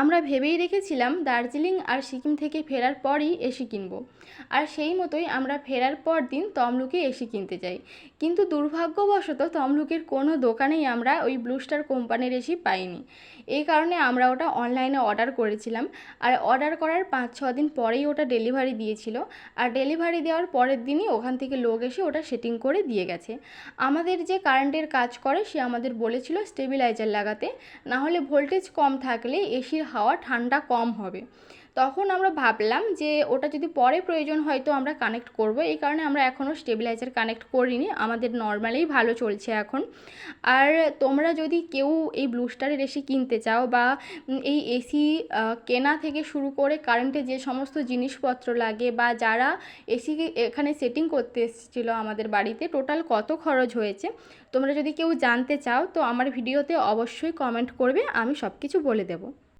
আমরা ভেবেই রেখেছিলাম দার্জিলিং আর সিকিম থেকে ফেরার পরই এসি কিনবো, আর সেই মতোই আমরা ফেরার পর দিন তমলুকে এসি কিনতে যাই। কিন্তু দুর্ভাগ্যবশত তমলুকের কোনো দোকানেই আমরা ওই ব্লু স্টার কোম্পানির এসি পাইনি। এই কারণে আমরা ওটা অনলাইনে অর্ডার করেছিলাম, আর অর্ডার করার 5-6 দিন পরেই ওটা ডেলিভারি দিয়েছিল। আর ডেলিভারি দেওয়ার পরের দিনই ওখান থেকে লোক এসে ওটা সেটিং করে দিয়ে গেছে। আমাদের যে কারেন্টের কাজ করে সে আমাদের বলেছিল স্টেবিলাইজার লাগাতে, না হলে ভোল্টেজ কম থাকলে এসির হাওয়া ঠান্ডা কম হবে। তখন আমরা ভাবলাম যে ওটা যদি পরে প্রয়োজন হয় তো আমরা কানেক্ট করব, এই কারণে আমরা এখনও স্টেবিলাইজার কানেক্ট করিনি, আমাদের নর্মালেই ভালো চলছে এখন। আর তোমরা যদি কেউ এই ব্লু স্টারের এসি কিনতে চাও, বা এই এসি কেনা থেকে শুরু করে কারেন্টে যে সমস্ত জিনিসপত্র লাগে, বা যারা এসি এখানে সেটিং করতে এসেছিলো আমাদের বাড়িতে, টোটাল কত খরচ হয়েছে, তোমরা যদি কেউ জানতে চাও তো আমার ভিডিওতে অবশ্যই কমেন্ট করবে, আমি সব কিছু বলে দেবো।